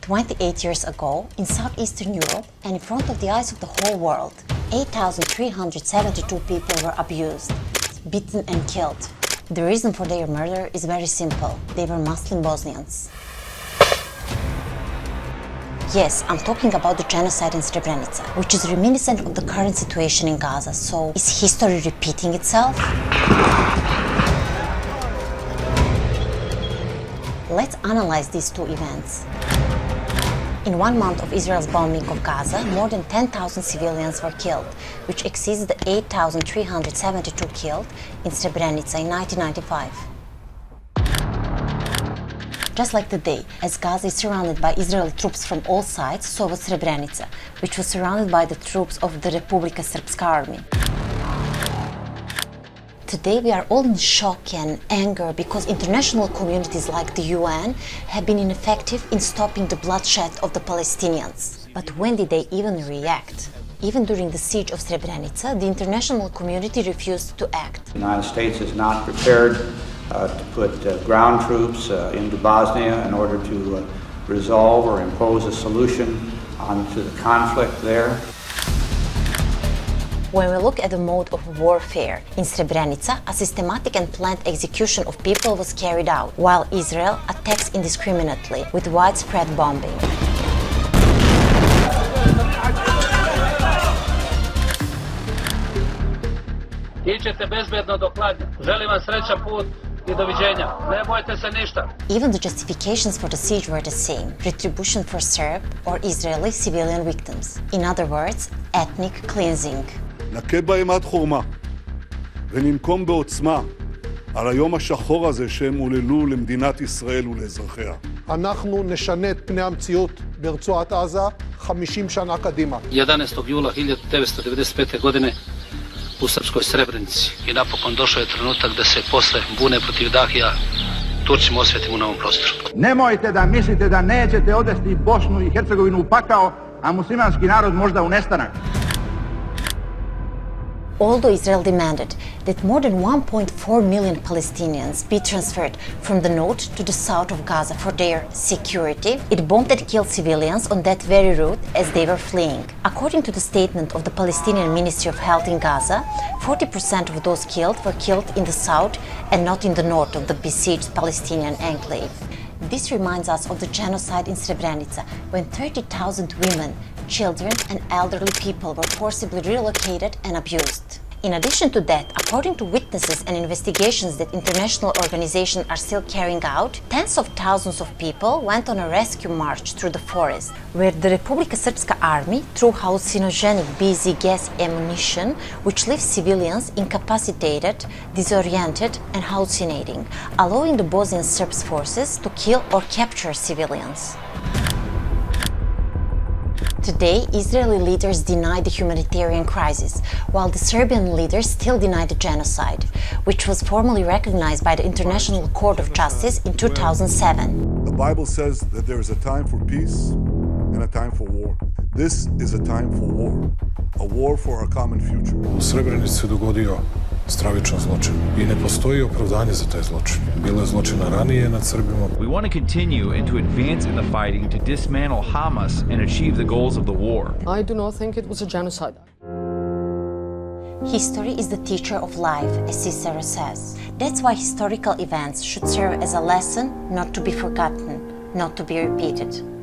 28 years ago, in southeastern Europe and in front of the eyes of the whole world, 8,372 people were abused, beaten and killed. The reason for their murder is very simple. They were Muslim Bosnians. Yes, I'm talking about the genocide in Srebrenica, which is reminiscent of the current situation in Gaza. So, is history repeating itself? Let's analyze these two events. In 1 month of Israel's bombing of Gaza, more than 10,000 civilians were killed, which exceeds the 8,372 killed in Srebrenica in 1995. Just like today, as Gaza is surrounded by Israeli troops from all sides, so was Srebrenica, which was surrounded by the troops of the Republika Srpska army. Today we are all in shock and anger because international communities like the UN have been ineffective in stopping the bloodshed of the Palestinians. But when did they even react? Even during the siege of Srebrenica, the international community refused to act. The United States is not prepared to put ground troops into Bosnia in order to resolve or impose a solution onto the conflict there. When we look at the mode of warfare, in Srebrenica, a systematic and planned execution of people was carried out, while Israel attacks indiscriminately with widespread bombing. Iđete bezbedno do Kladnja. Želim vam srećan put I doviđenja. Ne bojte se ništa. Even the justifications for the siege were the same: retribution for Serb or Israeli civilian victims. In other words, ethnic cleansing. נכה בהם עד חורמה, וננקום בעוצמה על היום השחור הזה שהם הוללו למדינת ישראל ולאזרחיה. אנחנו נשנה את פני המציאות ברצועת עזה 50 שנה קדימה. 11. jula 1995. godine u srpskoj Srebrenici I napokon došao je trenutak da se posle bune protiv Dahija Turcima osvetimo na ovom prostoru. Nemojte da mislite da nećete odvesti Bosnu I Hercegovinu u pakao, a muslimanski narod možda u nestanak. Although Israel demanded that more than 1.4 million Palestinians be transferred from the north to the south of Gaza for their security, it bombed and killed civilians on that very route as they were fleeing. According to the statement of the Palestinian Ministry of Health in Gaza, 40% of those killed were killed in the south and not in the north of the besieged Palestinian enclave. This reminds us of the genocide in Srebrenica, when 30,000 women, children and elderly people were forcibly relocated and abused. In addition to that, according to witnesses and investigations that international organizations are still carrying out, tens of thousands of people went on a rescue march through the forest, where the Republika Srpska army threw hallucinogenic BZ gas ammunition, which leaves civilians incapacitated, disoriented and hallucinating, allowing the Bosnian Serb forces to kill or capture civilians. Today, Israeli leaders deny the humanitarian crisis, while the Serbian leaders still deny the genocide, which was formally recognized by the International Court of Justice in 2007. The Bible says that there is a time for peace and a time for war. This is a time for war for our common future. U Srebrenici se dogodio stravičan zločin I ne postoji opravdanje za taj zločin. Bilo je zločina ranije nad Srbima. We want to continue and to advance in the fighting to dismantle Hamas and achieve the goals of the war. I do not think it was a genocide. History is the teacher of life, as Cicero says. That's why historical events should serve as a lesson not to be forgotten, not to be repeated.